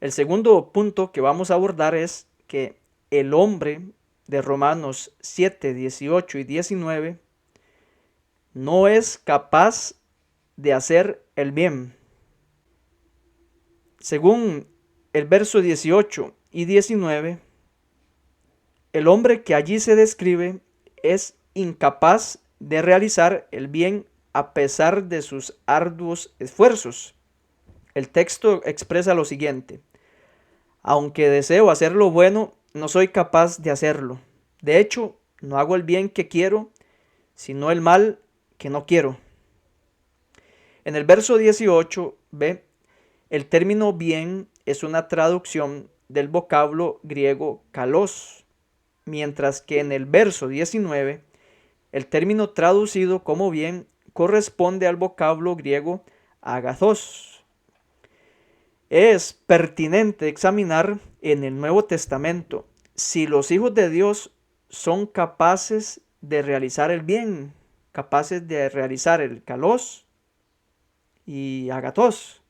El segundo punto que vamos a abordar es que el hombre de Romanos 7, 18 y 19 no es capaz de hacer el bien. Según el verso 18 y 19, el hombre que allí se describe es incapaz de realizar el bien a pesar de sus arduos esfuerzos. El texto expresa lo siguiente: aunque deseo hacer lo bueno, no soy capaz de hacerlo. De hecho, no hago el bien que quiero, sino el mal que no quiero. En el verso 18 b, el término bien es una traducción del vocablo griego kalos, mientras que en el verso 19 el término traducido como bien corresponde al vocablo griego agathos. Es pertinente examinar en el Nuevo Testamento si los hijos de Dios son capaces de realizar el bien, capaces de realizar el kalos y agathos,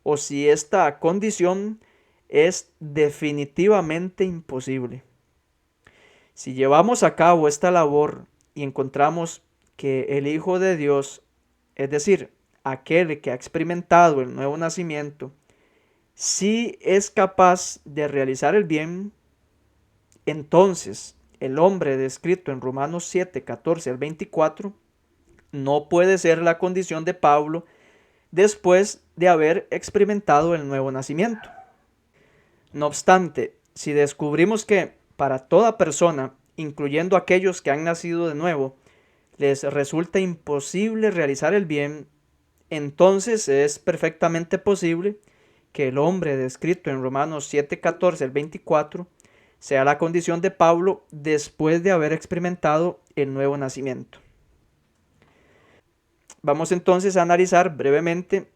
o si esta condición es definitivamente imposible. Si llevamos a cabo esta labor y encontramos que el Hijo de Dios, es decir, aquel que ha experimentado el nuevo nacimiento, sí es capaz de realizar el bien, entonces el hombre descrito en Romanos 7, 14 al 24 no puede ser la condición de Pablo después de haber experimentado el nuevo nacimiento. No obstante, si descubrimos que para toda persona, incluyendo aquellos que han nacido de nuevo, les resulta imposible realizar el bien, entonces es perfectamente posible que el hombre descrito en Romanos 7, 14 al 24 sea la condición de Pablo después de haber experimentado el nuevo nacimiento. Vamos entonces a analizar brevemente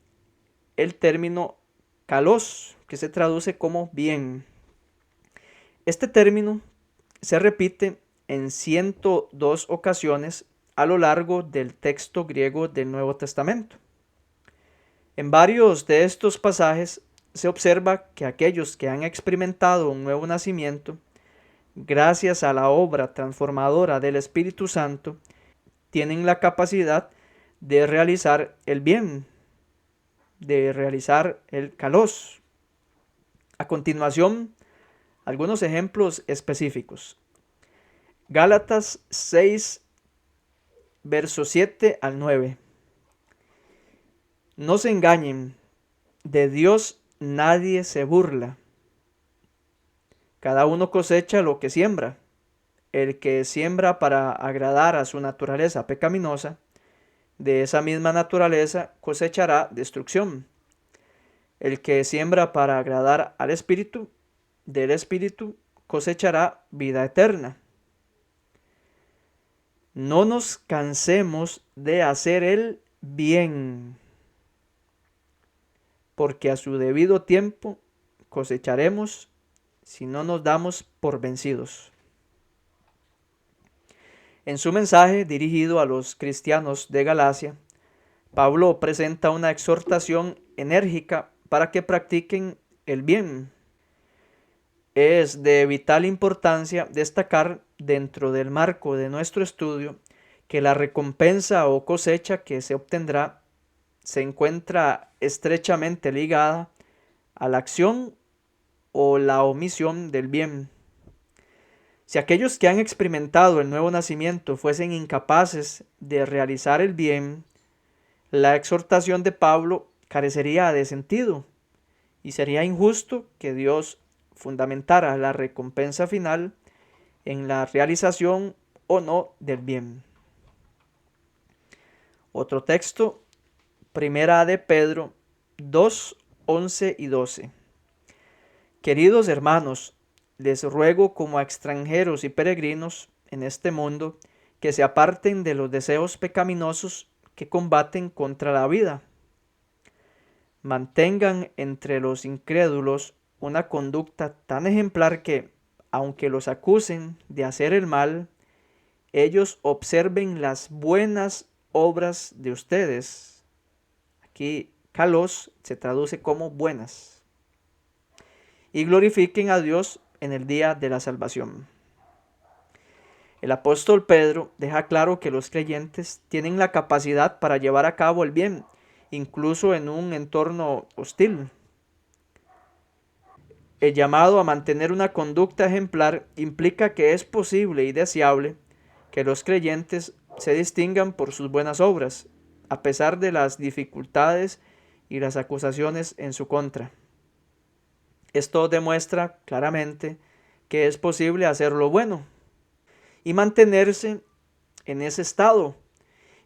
el término kalos, que se traduce como bien. Este término se repite en 102 ocasiones a lo largo del texto griego del Nuevo Testamento. En varios de estos pasajes se observa que aquellos que han experimentado un nuevo nacimiento, gracias a la obra transformadora del Espíritu Santo, tienen la capacidad de realizar el bien, de realizar el kalos. A continuación, algunos ejemplos específicos. Gálatas 6, versos 7 al 9. No se engañen, de Dios nadie se burla. Cada uno cosecha lo que siembra. El que siembra para agradar a su naturaleza pecaminosa, de esa misma naturaleza cosechará destrucción. El que siembra para agradar al Espíritu, del Espíritu cosechará vida eterna. No nos cansemos de hacer el bien, porque a su debido tiempo cosecharemos si no nos damos por vencidos. En su mensaje dirigido a los cristianos de Galacia, Pablo presenta una exhortación enérgica para que practiquen el bien. Es de vital importancia destacar dentro del marco de nuestro estudio que la recompensa o cosecha que se obtendrá se encuentra estrechamente ligada a la acción o la omisión del bien. Si aquellos que han experimentado el nuevo nacimiento fuesen incapaces de realizar el bien, la exhortación de Pablo carecería de sentido y sería injusto que Dios fundamentara la recompensa final en la realización o no del bien. Otro texto, Primera de Pedro 2, 11 y 12. Queridos hermanos, les ruego como a extranjeros y peregrinos en este mundo que se aparten de los deseos pecaminosos que combaten contra la vida. Mantengan entre los incrédulos una conducta tan ejemplar que, aunque los acusen de hacer el mal, ellos observen las buenas obras de ustedes. Aquí kalos se traduce como buenas. y glorifiquen a Dios en el día de la salvación. El apóstol Pedro deja claro que los creyentes tienen la capacidad para llevar a cabo el bien, incluso en un entorno hostil. El llamado a mantener una conducta ejemplar implica que es posible y deseable que los creyentes se distingan por sus buenas obras, a pesar de las dificultades y las acusaciones en su contra. Esto demuestra claramente que es posible hacer lo bueno y mantenerse en ese estado,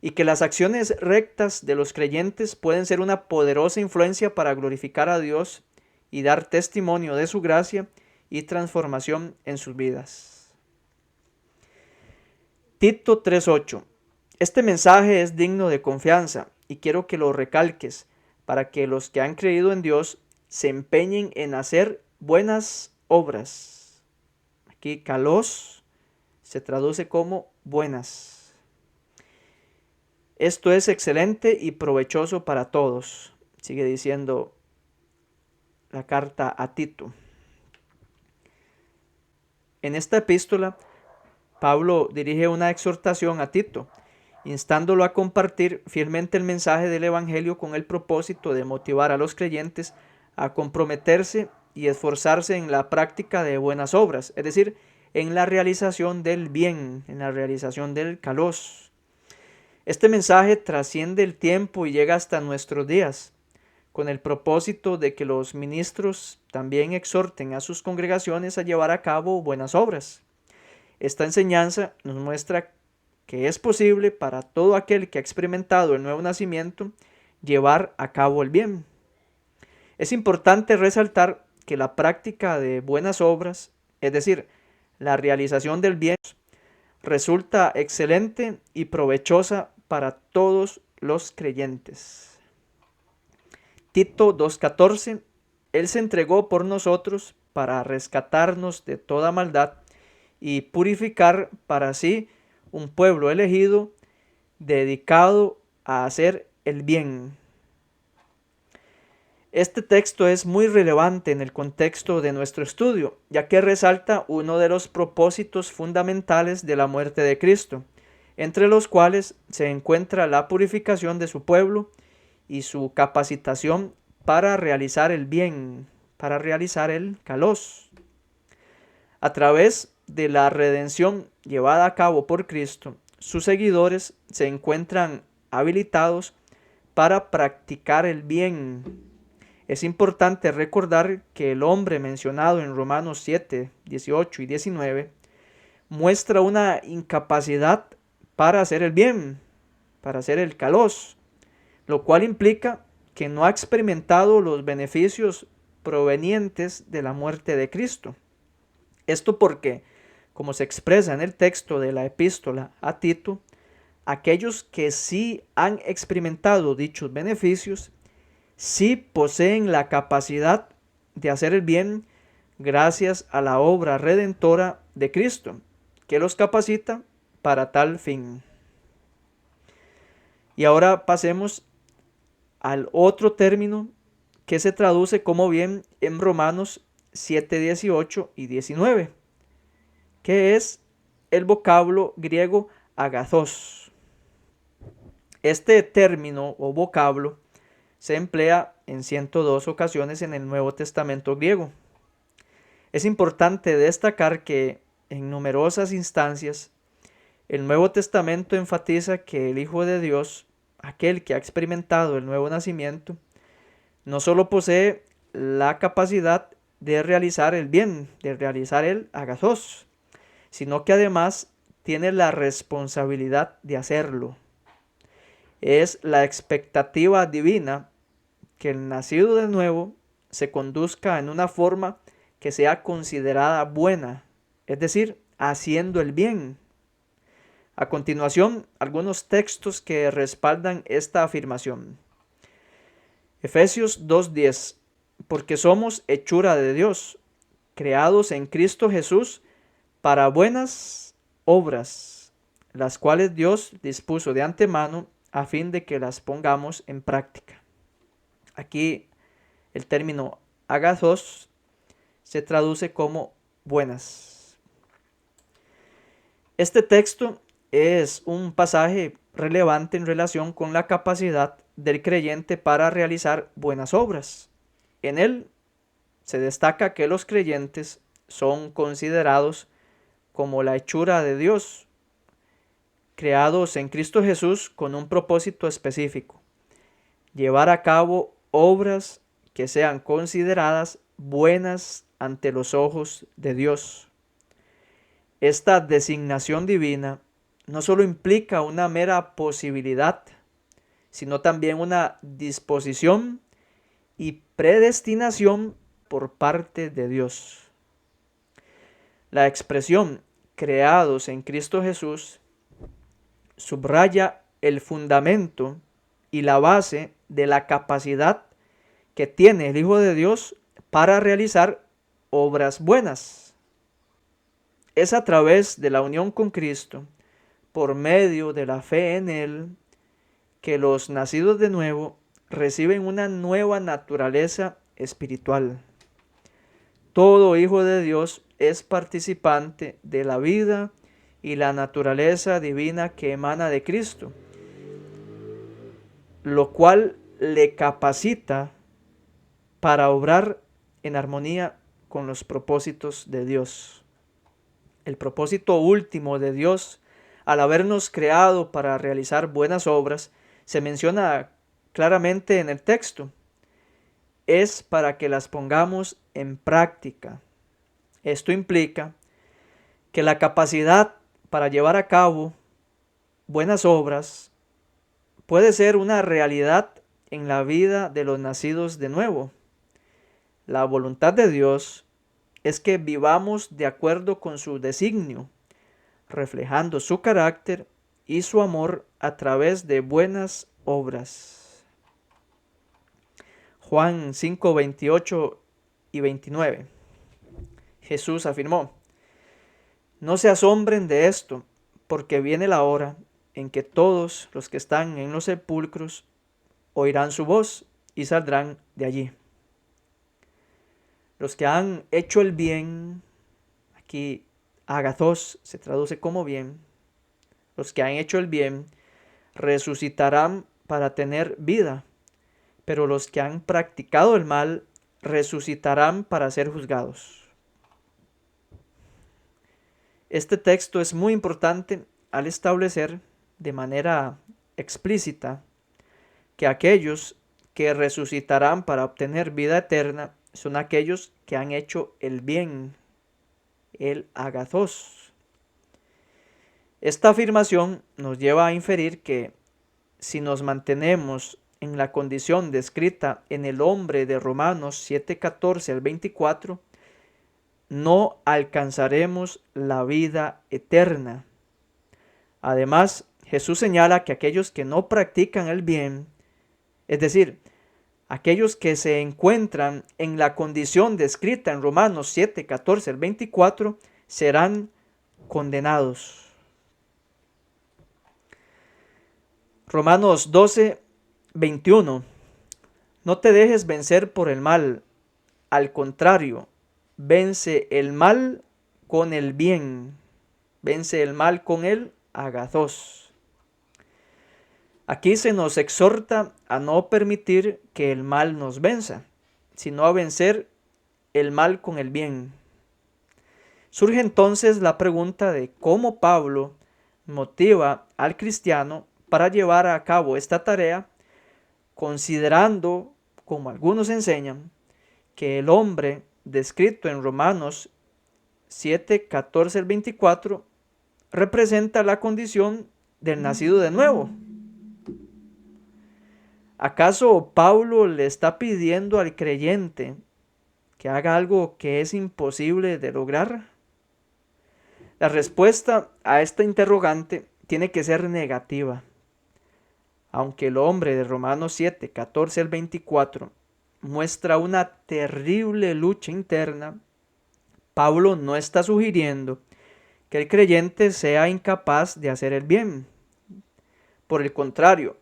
y que las acciones rectas de los creyentes pueden ser una poderosa influencia para glorificar a Dios y dar testimonio de su gracia y transformación en sus vidas. Tito 3:8. Este mensaje es digno de confianza y quiero que lo recalques para que los que han creído en Dios se empeñen en hacer buenas obras. Aquí kalos se traduce como buenas. Esto es excelente y provechoso para todos, sigue diciendo la carta a Tito. En esta epístola, Pablo dirige una exhortación a Tito, instándolo a compartir fielmente el mensaje del Evangelio con el propósito de motivar a los creyentes a comprometerse y esforzarse en la práctica de buenas obras, es decir, en la realización del bien, en la realización del kalos. Este mensaje trasciende el tiempo y llega hasta nuestros días, con el propósito de que los ministros también exhorten a sus congregaciones a llevar a cabo buenas obras. Esta enseñanza nos muestra que es posible para todo aquel que ha experimentado el nuevo nacimiento llevar a cabo el bien. Es importante resaltar que la práctica de buenas obras, es decir, la realización del bien, resulta excelente y provechosa para todos los creyentes. Tito 2:14. Él se entregó por nosotros para rescatarnos de toda maldad y purificar para sí un pueblo elegido, dedicado a hacer el bien. Este texto es muy relevante en el contexto de nuestro estudio, ya que resalta uno de los propósitos fundamentales de la muerte de Cristo, entre los cuales se encuentra la purificación de su pueblo y su capacitación para realizar el bien, para realizar el kalos. A través de la redención llevada a cabo por Cristo, sus seguidores se encuentran habilitados para practicar el bien. Es importante recordar que el hombre mencionado en Romanos 7, 18 y 19 muestra una incapacidad para hacer el bien, para hacer el kalos, lo cual implica que no ha experimentado los beneficios provenientes de la muerte de Cristo. Esto porque, como se expresa en el texto de la epístola a Tito, aquellos que sí han experimentado dichos beneficios, sí poseen la capacidad de hacer el bien gracias a la obra redentora de Cristo, que los capacita para tal fin. Y ahora pasemos al otro término que se traduce como bien en Romanos 7, 18 y 19, que es el vocablo griego agathos. Este término o vocablo se emplea en 102 ocasiones en el Nuevo Testamento griego. Es importante destacar que en numerosas instancias el Nuevo Testamento enfatiza que el Hijo de Dios, aquel que ha experimentado el nuevo nacimiento, no solo posee la capacidad de realizar el bien, de realizar el agathos, sino que además tiene la responsabilidad de hacerlo. Es la expectativa divina que el nacido de nuevo se conduzca en una forma que sea considerada buena, es decir, haciendo el bien. A continuación, algunos textos que respaldan esta afirmación. Efesios 2:10. Porque somos hechura de Dios, creados en Cristo Jesús para buenas obras, las cuales Dios dispuso de antemano a fin de que las pongamos en práctica. Aquí el término agathos se traduce como buenas. Este texto es un pasaje relevante en relación con la capacidad del creyente para realizar buenas obras. En él se destaca que los creyentes son considerados como la hechura de Dios, creados en Cristo Jesús con un propósito específico: llevar a cabo obras que sean consideradas buenas ante los ojos de Dios. Esta designación divina no solo implica una mera posibilidad, sino también una disposición y predestinación por parte de Dios. La expresión creados en Cristo Jesús subraya el fundamento y la base de la capacidad que tiene el Hijo de Dios para realizar obras buenas. Es a través de la unión con Cristo, por medio de la fe en Él, que los nacidos de nuevo reciben una nueva naturaleza espiritual. Todo hijo de Dios es participante de la vida y la naturaleza divina que emana de Cristo, lo cual le capacita para obrar en armonía con los propósitos de Dios. El propósito último de Dios, al habernos creado para realizar buenas obras, se menciona claramente en el texto. Es para que las pongamos en práctica. Esto implica que la capacidad para llevar a cabo buenas obras puede ser una realidad en la vida de los nacidos de nuevo. La voluntad de Dios es que vivamos de acuerdo con su designio, reflejando su carácter y su amor a través de buenas obras. Juan 5, 28 y 29. Jesús afirmó: no se asombren de esto, porque viene la hora en que todos los que están en los sepulcros oirán su voz y saldrán de allí. Los que han hecho el bien, aquí agathos se traduce como bien, los que han hecho el bien resucitarán para tener vida, pero los que han practicado el mal resucitarán para ser juzgados. Este texto es muy importante al establecer de manera explícita que aquellos que resucitarán para obtener vida eterna son aquellos que han hecho el bien, el agathos. Esta afirmación nos lleva a inferir que si nos mantenemos en la condición descrita en el hombre de Romanos 7:14 al 24, no alcanzaremos la vida eterna. Además, Jesús señala que aquellos que no practican el bien, es decir, aquellos que se encuentran en la condición descrita en Romanos 7:14 al 24, serán condenados. Romanos 12:21. No te dejes vencer por el mal, al contrario, vence el mal con el bien. Vence el mal con el agathos. Aquí se nos exhorta a no permitir que el mal nos venza, sino a vencer el mal con el bien. Surge entonces la pregunta de cómo Pablo motiva al cristiano para llevar a cabo esta tarea, considerando, como algunos enseñan, que el hombre descrito en Romanos 7:14 al 24 representa la condición del nacido de nuevo. ¿Acaso Pablo le está pidiendo al creyente que haga algo que es imposible de lograr? La respuesta a esta interrogante tiene que ser negativa. Aunque el hombre de Romanos 7:14 al 24 muestra una terrible lucha interna, Pablo no está sugiriendo que el creyente sea incapaz de hacer el bien. Por el contrario,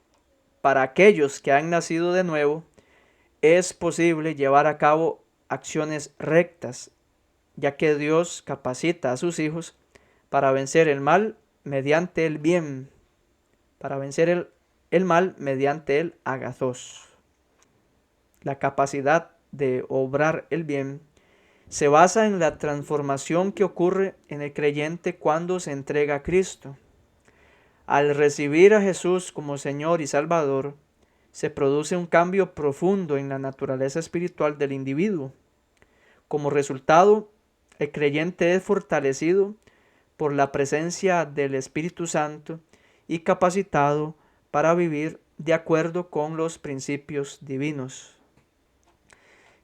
para aquellos que han nacido de nuevo, es posible llevar a cabo acciones rectas ya que Dios capacita a sus hijos para vencer el mal mediante el bien, para vencer el mal mediante el agathos. La capacidad de obrar el bien se basa en la transformación que ocurre en el creyente cuando se entrega a Cristo. Al recibir a Jesús como Señor y Salvador, se produce un cambio profundo en la naturaleza espiritual del individuo. Como resultado, el creyente es fortalecido por la presencia del Espíritu Santo y capacitado para vivir de acuerdo con los principios divinos.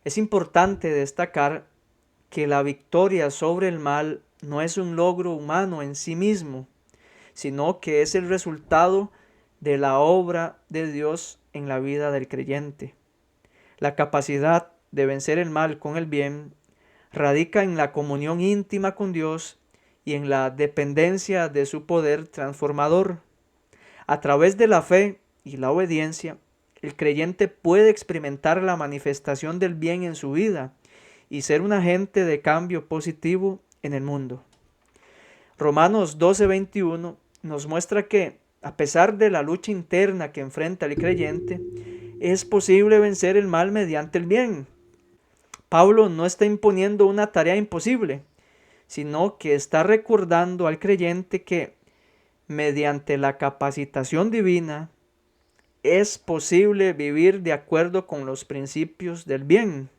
Es importante destacar que la victoria sobre el mal no es un logro humano en sí mismo, sino que es el resultado de la obra de Dios en la vida del creyente. La capacidad de vencer el mal con el bien radica en la comunión íntima con Dios y en la dependencia de su poder transformador. A través de la fe y la obediencia, el creyente puede experimentar la manifestación del bien en su vida y ser un agente de cambio positivo en el mundo. Romanos 12:21 nos muestra que, a pesar de la lucha interna que enfrenta el creyente, es posible vencer el mal mediante el bien. Pablo no está imponiendo una tarea imposible, sino que está recordando al creyente que, mediante la capacitación divina, es posible vivir de acuerdo con los principios del bien.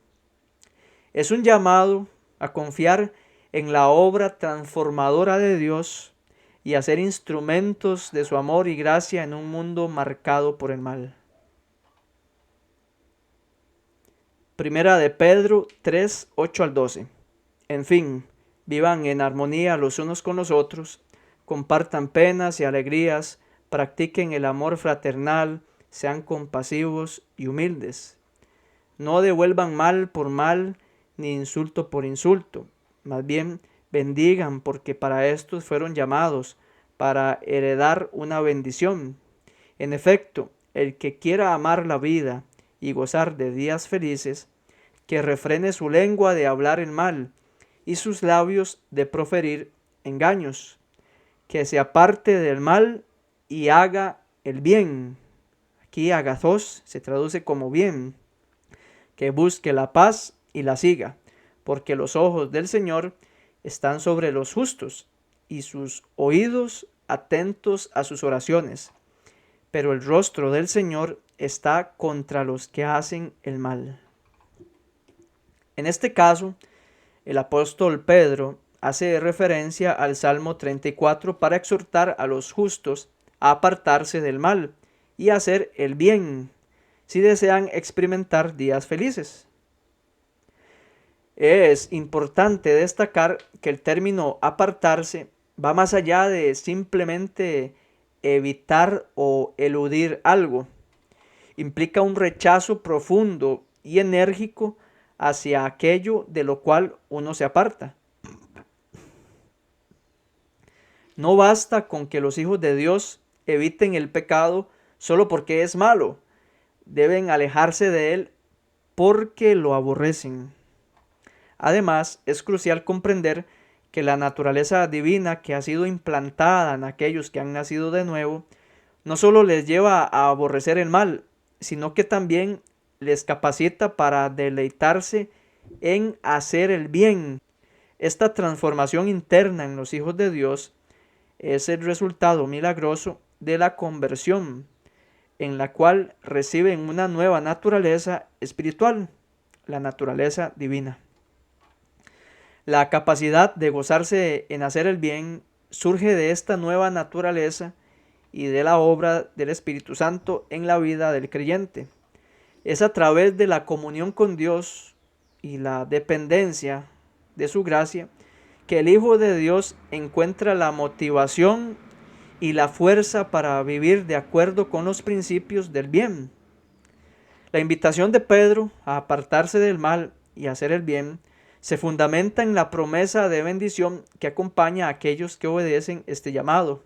Es un llamado a confiar en la obra transformadora de Dios y a ser instrumentos de su amor y gracia en un mundo marcado por el mal. Primera de Pedro 3, 8 al 12. En fin, vivan en armonía los unos con los otros, compartan penas y alegrías, practiquen el amor fraternal, sean compasivos y humildes. No devuelvan mal por mal, ni insulto por insulto. Más bien, bendigan, porque para estos fueron llamados, para heredar una bendición. En efecto, el que quiera amar la vida y gozar de días felices, que refrene su lengua de hablar el mal y sus labios de proferir engaños, que se aparte del mal y haga el bien. Aquí agathos se traduce como bien, que busque la paz y la siga, porque los ojos del Señor están sobre los justos y sus oídos atentos a sus oraciones, pero el rostro del Señor está contra los que hacen el mal. En este caso, el apóstol Pedro hace referencia al Salmo 34 para exhortar a los justos a apartarse del mal y hacer el bien, si desean experimentar días felices. Es importante destacar que el término apartarse va más allá de simplemente evitar o eludir algo. Implica un rechazo profundo y enérgico hacia aquello de lo cual uno se aparta. No basta con que los hijos de Dios eviten el pecado solo porque es malo. Deben alejarse de él porque lo aborrecen. Además, es crucial comprender que la naturaleza divina que ha sido implantada en aquellos que han nacido de nuevo, no solo les lleva a aborrecer el mal, sino que también les capacita para deleitarse en hacer el bien. Esta transformación interna en los hijos de Dios es el resultado milagroso de la conversión, en la cual reciben una nueva naturaleza espiritual, la naturaleza divina. La capacidad de gozarse en hacer el bien surge de esta nueva naturaleza y de la obra del Espíritu Santo en la vida del creyente. Es a través de la comunión con Dios y la dependencia de su gracia que el Hijo de Dios encuentra la motivación y la fuerza para vivir de acuerdo con los principios del bien. La invitación de Pedro a apartarse del mal y hacer el bien se fundamenta en la promesa de bendición que acompaña a aquellos que obedecen este llamado.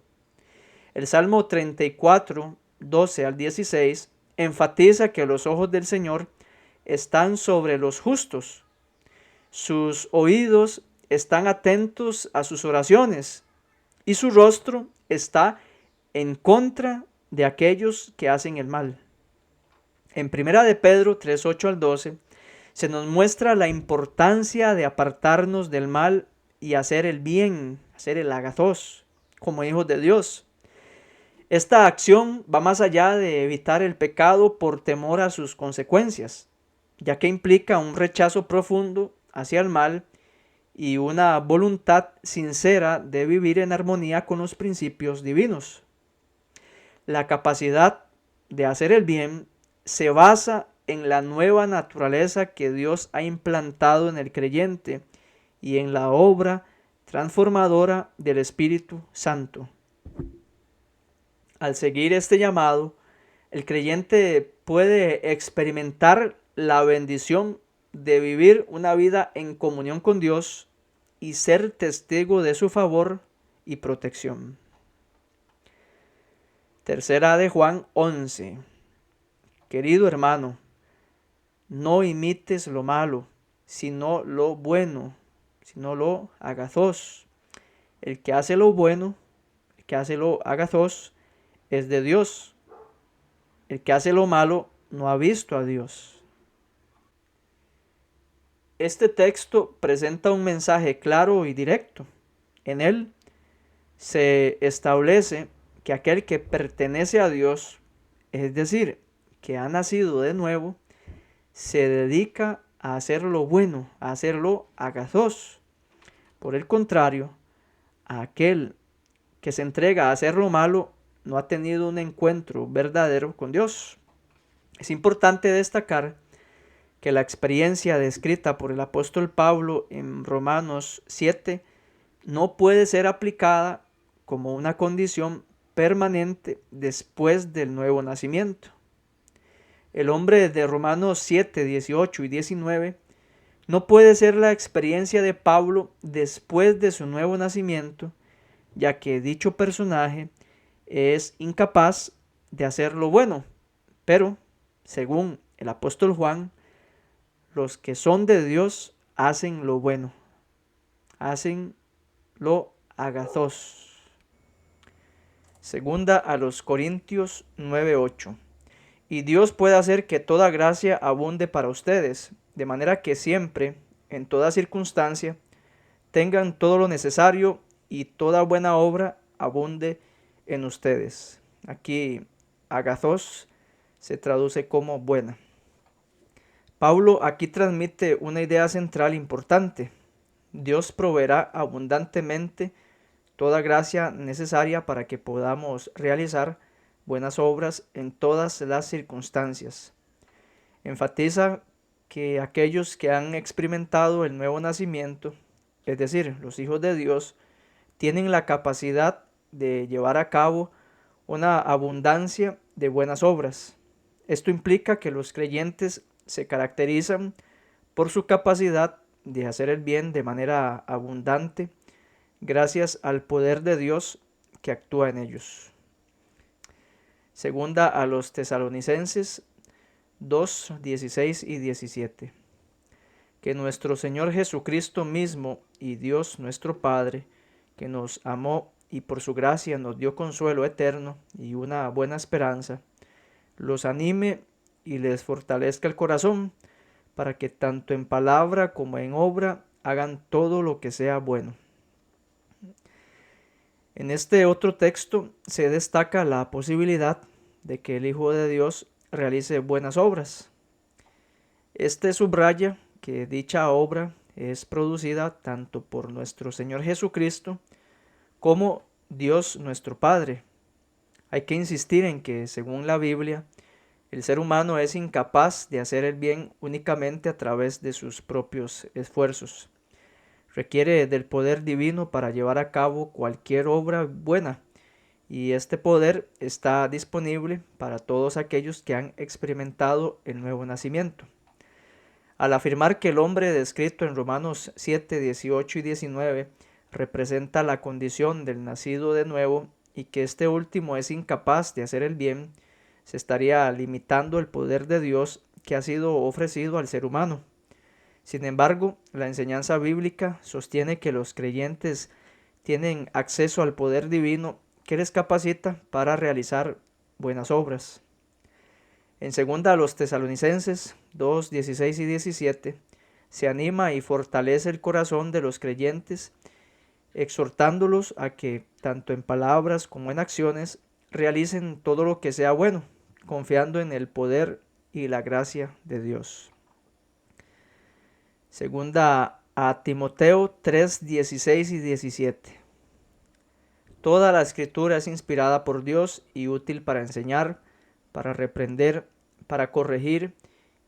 El Salmo 34, 12 al 16 enfatiza que los ojos del Señor están sobre los justos. Sus oídos están atentos a sus oraciones y su rostro está en contra de aquellos que hacen el mal. En 1 de Pedro 3:8 al 12 se nos muestra la importancia de apartarnos del mal y hacer el bien, hacer el agathos, como hijos de Dios. Esta acción va más allá de evitar el pecado por temor a sus consecuencias, ya que implica un rechazo profundo hacia el mal y una voluntad sincera de vivir en armonía con los principios divinos. La capacidad de hacer el bien se basa en la nueva naturaleza que Dios ha implantado en el creyente y en la obra transformadora del Espíritu Santo. Al seguir este llamado, el creyente puede experimentar la bendición de vivir una vida en comunión con Dios y ser testigo de su favor y protección. Tercera de Juan 11. Querido hermano, no imites lo malo, sino lo bueno, sino lo agathos. El que hace lo bueno, el que hace lo agathos, es de Dios. El que hace lo malo no ha visto a Dios. Este texto presenta un mensaje claro y directo. En él se establece que aquel que pertenece a Dios, es decir, que ha nacido de nuevo, se dedica a hacer lo bueno, a hacerlo agathos. Por el contrario, aquel que se entrega a hacer lo malo no ha tenido un encuentro verdadero con Dios. Es importante destacar que la experiencia descrita por el apóstol Pablo en Romanos 7 no puede ser aplicada como una condición permanente después del nuevo nacimiento. El hombre de Romanos 7, 18 y 19 no puede ser la experiencia de Pablo después de su nuevo nacimiento, ya que dicho personaje es incapaz de hacer lo bueno, pero, según el apóstol Juan, los que son de Dios hacen lo bueno, hacen lo agathos. Segunda a los Corintios 9:8. Y Dios puede hacer que toda gracia abunde para ustedes, de manera que siempre, en toda circunstancia, tengan todo lo necesario y toda buena obra abunde en ustedes. Aquí, agathos se traduce como buena. Pablo aquí transmite una idea central importante. Dios proveerá abundantemente toda gracia necesaria para que podamos realizar buenas obras en todas las circunstancias. Enfatiza que aquellos que han experimentado el nuevo nacimiento, es decir, los hijos de Dios, tienen la capacidad de llevar a cabo una abundancia de buenas obras. Esto implica que los creyentes se caracterizan por su capacidad de hacer el bien de manera abundante gracias al poder de Dios que actúa en ellos. Segunda a los Tesalonicenses 2, 16 y 17. Que nuestro Señor Jesucristo mismo y Dios nuestro Padre, que nos amó y por su gracia nos dio consuelo eterno y una buena esperanza, los anime y les fortalezca el corazón, para que tanto en palabra como en obra hagan todo lo que sea bueno. En este otro texto se destaca la posibilidad de que el Hijo de Dios realice buenas obras. Este subraya que dicha obra es producida tanto por nuestro Señor Jesucristo como Dios nuestro Padre. Hay que insistir en que, según la Biblia, el ser humano es incapaz de hacer el bien únicamente a través de sus propios esfuerzos. Requiere del poder divino para llevar a cabo cualquier obra buena, y este poder está disponible para todos aquellos que han experimentado el nuevo nacimiento. Al afirmar que el hombre descrito en Romanos 7, 18 y 19 representa la condición del nacido de nuevo y que este último es incapaz de hacer el bien, se estaría limitando el poder de Dios que ha sido ofrecido al ser humano. Sin embargo, la enseñanza bíblica sostiene que los creyentes tienen acceso al poder divino que les capacita para realizar buenas obras. En segunda a los Tesalonicenses 2, 16 y 17 se anima y fortalece el corazón de los creyentes, exhortándolos a que, tanto en palabras como en acciones, realicen todo lo que sea bueno, confiando en el poder y la gracia de Dios. Segunda a Timoteo 3, 16 y 17. Toda la escritura es inspirada por Dios y útil para enseñar, para reprender, para corregir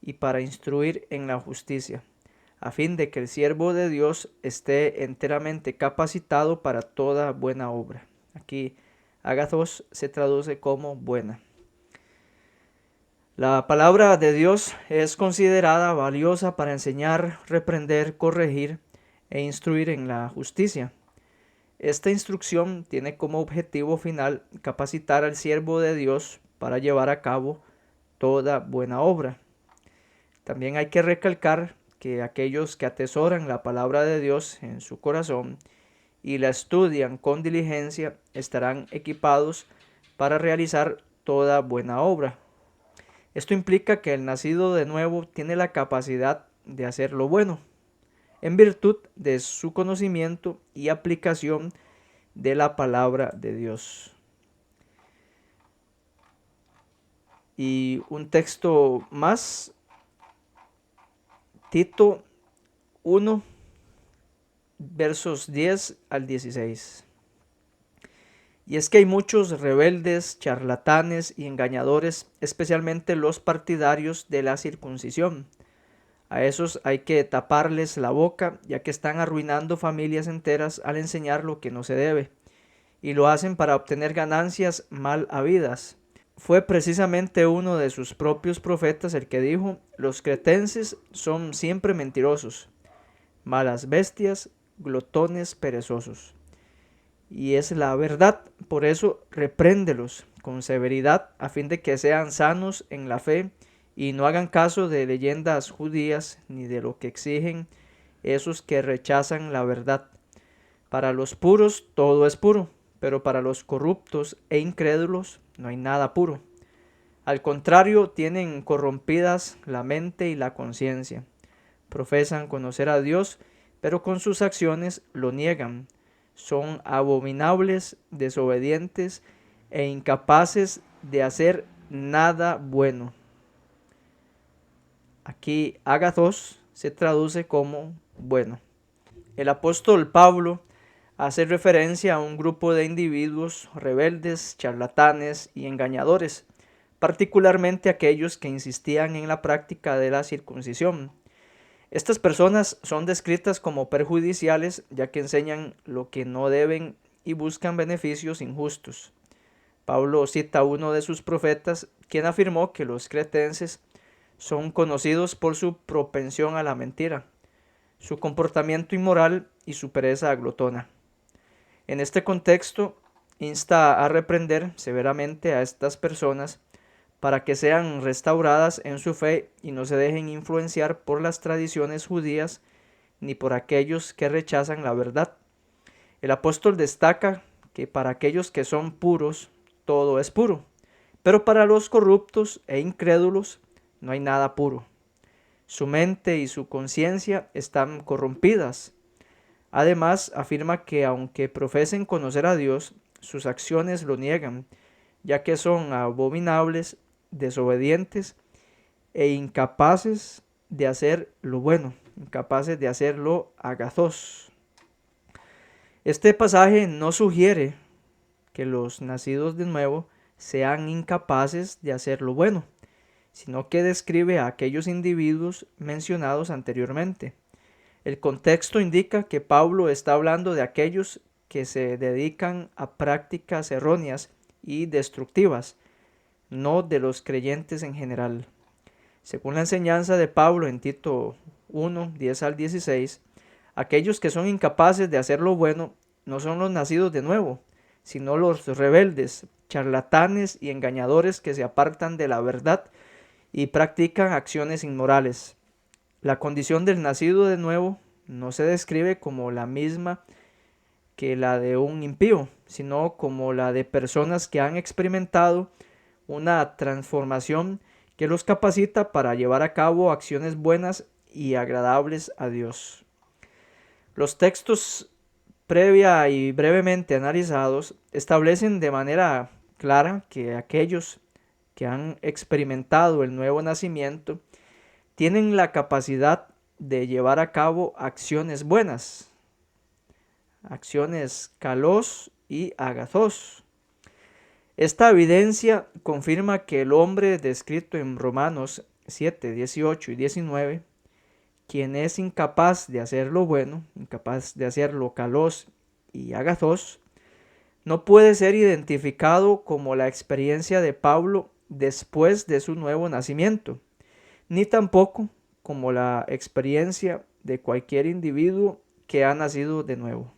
y para instruir en la justicia, a fin de que el siervo de Dios esté enteramente capacitado para toda buena obra. Aquí, agathos se traduce como buena. La palabra de Dios es considerada valiosa para enseñar, reprender, corregir e instruir en la justicia. Esta instrucción tiene como objetivo final capacitar al siervo de Dios para llevar a cabo toda buena obra. También hay que recalcar que aquellos que atesoran la palabra de Dios en su corazón y la estudian con diligencia estarán equipados para realizar toda buena obra. Esto implica que el nacido de nuevo tiene la capacidad de hacer lo bueno, en virtud de su conocimiento y aplicación de la palabra de Dios. Y un texto más, Tito 1, versos 10 al 16. Y es que hay muchos rebeldes, charlatanes y engañadores, especialmente los partidarios de la circuncisión. A esos hay que taparles la boca, ya que están arruinando familias enteras al enseñar lo que no se debe, y lo hacen para obtener ganancias mal habidas. Fue precisamente uno de sus propios profetas el que dijo: los cretenses son siempre mentirosos, malas bestias, glotones perezosos. Y es la verdad, por eso repréndelos con severidad, a fin de que sean sanos en la fe y no hagan caso de leyendas judías ni de lo que exigen esos que rechazan la verdad. Para los puros todo es puro, pero para los corruptos e incrédulos no hay nada puro. Al contrario, tienen corrompidas la mente y la conciencia. Profesan conocer a Dios, pero con sus acciones lo niegan. Son abominables, desobedientes e incapaces de hacer nada bueno. Aquí agathos se traduce como bueno. El apóstol Pablo hace referencia a un grupo de individuos rebeldes, charlatanes y engañadores, particularmente aquellos que insistían en la práctica de la circuncisión. Estas personas son descritas como perjudiciales, ya que enseñan lo que no deben y buscan beneficios injustos. Pablo cita a uno de sus profetas, quien afirmó que los cretenses son conocidos por su propensión a la mentira, su comportamiento inmoral y su pereza glotona. En este contexto, insta a reprender severamente a estas personas para que sean restauradas en su fe y no se dejen influenciar por las tradiciones judías ni por aquellos que rechazan la verdad. El apóstol destaca que para aquellos que son puros, todo es puro, pero para los corruptos e incrédulos no hay nada puro. Su mente y su conciencia están corrompidas. Además, afirma que aunque profesen conocer a Dios, sus acciones lo niegan, ya que son abominables, desobedientes e incapaces de hacer lo bueno, incapaces de hacer lo agathos. Este pasaje no sugiere que los nacidos de nuevo sean incapaces de hacer lo bueno, sino que describe a aquellos individuos mencionados anteriormente. El contexto indica que Pablo está hablando de aquellos que se dedican a prácticas erróneas y destructivas, no de los creyentes en general. Según la enseñanza de Pablo en Tito 1, 10 al 16, aquellos que son incapaces de hacer lo bueno no son los nacidos de nuevo, sino los rebeldes, charlatanes y engañadores que se apartan de la verdad y practican acciones inmorales. La condición del nacido de nuevo no se describe como la misma que la de un impío, sino como la de personas que han experimentado una transformación que los capacita para llevar a cabo acciones buenas y agradables a Dios. Los textos previa y brevemente analizados establecen de manera clara que aquellos que han experimentado el nuevo nacimiento tienen la capacidad de llevar a cabo acciones buenas, acciones kalos y agathos. Esta evidencia confirma que el hombre descrito en Romanos 7, 18 y 19, quien es incapaz de hacer lo bueno, incapaz de hacer lo kalos y agathos, no puede ser identificado como la experiencia de Pablo después de su nuevo nacimiento, ni tampoco como la experiencia de cualquier individuo que ha nacido de nuevo.